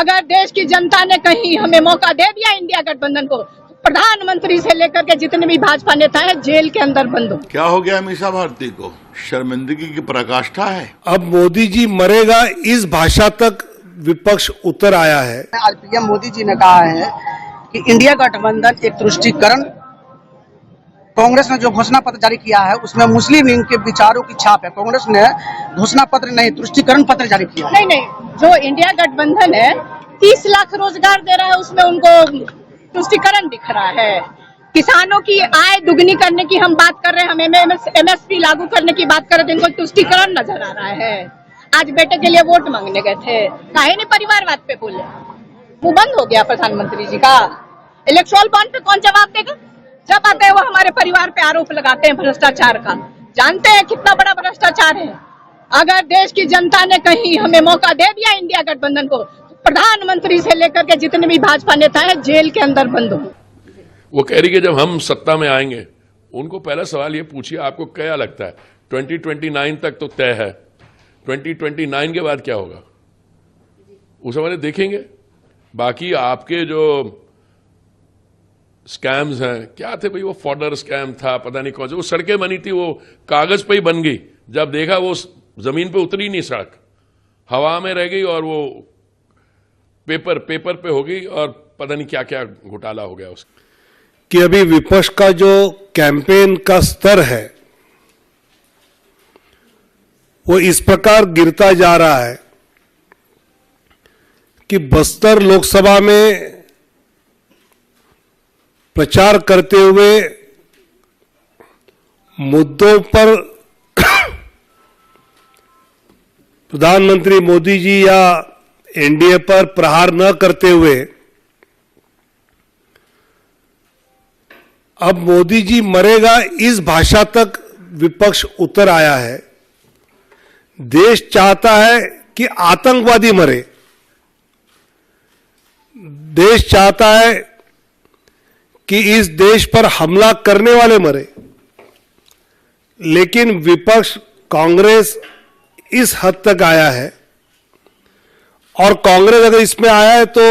अगर देश की जनता ने कहीं हमें मौका दे दिया इंडिया गठबंधन को, प्रधानमंत्री से लेकर के जितने भी भाजपा नेता हैं जेल के अंदर बंद हो। क्या हो गया मीसा भारती को? शर्मिंदगी की पराकाष्ठा है। अब मोदी जी मरेगा इस भाषा तक विपक्ष उतर आया है। आज पीएम मोदी जी ने कहा है कि इंडिया गठबंधन एक तुष्टीकरण, कांग्रेस ने जो घोषणा पत्र जारी किया है उसमें मुस्लिम लीग के विचारों की छाप है। कांग्रेस ने घोषणा पत्र नहीं, तुष्टीकरण पत्र जारी किया है। नहीं, जो इंडिया गठबंधन है 30 लाख रोजगार दे रहा है, उसमें उनको तुष्टीकरण दिख रहा है। किसानों की आय दुगनी करने की हम बात कर रहे हैं, हम MSP लागू करने की बात कर रहे थे, इनको तुष्टीकरण नजर आ रहा है। आज बेटे के लिए वोट मांगने गए थे, काहे नहीं परिवारवाद पे बोले? वो बंद हो गया प्रधानमंत्री जी का। इलेक्ट्रोल बॉन्ड पे कौन जवाब देगा? जब आते हैं वो हमारे परिवार पे आरोप लगाते हैं भ्रष्टाचार का। जानते हैं कितना बड़ा भ्रष्टाचार है। अगर देश की जनता ने कहीं हमें मौका दे दिया इंडिया गठबंधन को, प्रधानमंत्री से लेकर के जितने भी भाजपा नेता हैं जेल के अंदर बंद हो। वो कह रही कि जब हम सत्ता में आएंगे, उनको पहला सवाल ये पूछिए आपको क्या लगता है 2029 तक तो तय है, 2029 के बाद क्या होगा उस हमारे देखेंगे। बाकी आपके जो स्कैम्स हैं, क्या थे भाई? वो फॉर्डर स्कैम था, पता नहीं कौन से, वो सड़कें बनी थी, वो कागज पे ही बन गई। जब देखा वो जमीन पे उतरी नहीं, सड़क हवा में रह गई और वो पेपर पे हो गई और पता नहीं क्या क्या घोटाला हो गया उसका। कि अभी विपक्ष का जो कैंपेन का स्तर है वो इस प्रकार गिरता जा रहा है कि बस्तर लोकसभा में प्रचार करते हुए मुद्दों पर प्रधानमंत्री मोदी जी या एनडीए पर प्रहार न करते हुए अब मोदी जी मरेगा इस भाषा तक विपक्ष उतर आया है। देश चाहता है कि आतंकवादी मरे, देश चाहता है कि इस देश पर हमला करने वाले मरे, लेकिन विपक्ष कांग्रेस इस हद तक आया है। और कांग्रेस अगर इसमें आया है तो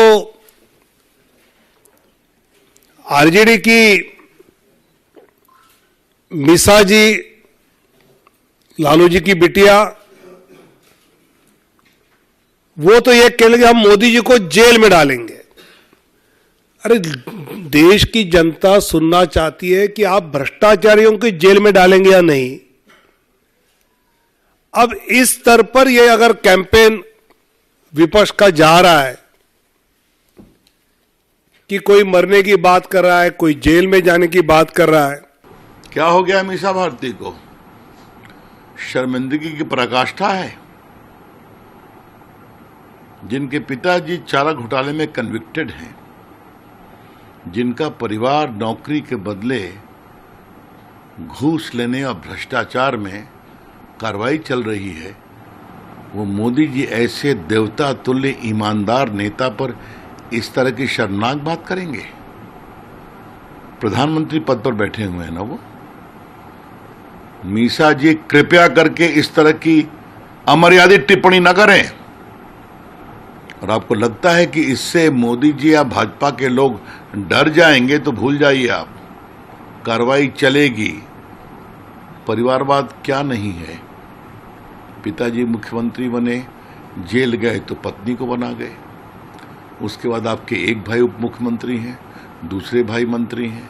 आरजेडी की मीसा जी, लालू जी की बिटिया, वो तो ये कह लेंगे हम मोदी जी को जेल में डालेंगे। अरे देश की जनता सुनना चाहती है कि आप भ्रष्टाचारियों को जेल में डालेंगे या नहीं। अब इस स्तर पर ये अगर कैंपेन विपक्ष का जा रहा है कि कोई मरने की बात कर रहा है, कोई जेल में जाने की बात कर रहा है। क्या हो गया मीसा भारती को? शर्मिंदगी की पराकाष्ठा है। जिनके पिताजी चारा घोटाले में कन्विक्टेड हैं, जिनका परिवार नौकरी के बदले घूस लेने और भ्रष्टाचार में कार्रवाई चल रही है, वो मोदी जी ऐसे देवता तुल्य ईमानदार नेता पर इस तरह की शर्मनाक बात करेंगे? प्रधानमंत्री पद पर बैठे हुए हैं ना वो। मीसा जी कृपया करके इस तरह की अमर्यादित टिप्पणी न करें। और आपको लगता है कि इससे मोदी जी या भाजपा के लोग डर जाएंगे तो भूल जाइए आप, कार्रवाई चलेगी। परिवारवाद क्या नहीं है? पिताजी मुख्यमंत्री बने, जेल गए तो पत्नी को बना गए। उसके बाद आपके एक भाई उप मुख्यमंत्री हैं, दूसरे भाई मंत्री हैं,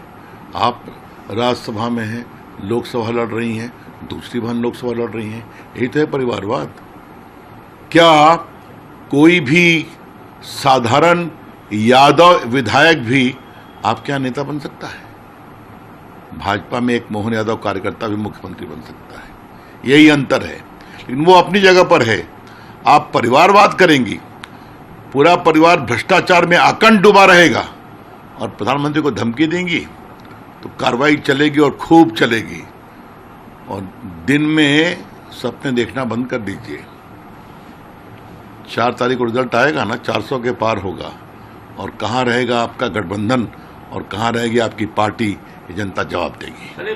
आप राज्यसभा में हैं, लोकसभा लड़ रही हैं, दूसरी बहन लोकसभा लड़ रही हैं। यही तो है परिवारवाद। क्या कोई भी साधारण यादव विधायक भी आपके यहाँ नेता बन सकता है? भाजपा में एक मोहन यादव कार्यकर्ता भी मुख्यमंत्री बन सकता है। यही अंतर है, लेकिन वो अपनी जगह पर है। आप परिवारवाद करेंगी, पूरा परिवार भ्रष्टाचार में आकंठ डूबा रहेगा और प्रधानमंत्री को धमकी देंगी तो कार्रवाई चलेगी और खूब चलेगी। और दिन में सपने देखना बंद कर दीजिए। 4 तारीख को रिजल्ट आएगा ना, 400 के पार होगा। और कहाँ रहेगा आपका गठबंधन और कहाँ रहेगी आपकी पार्टी, ये जनता जवाब देगी।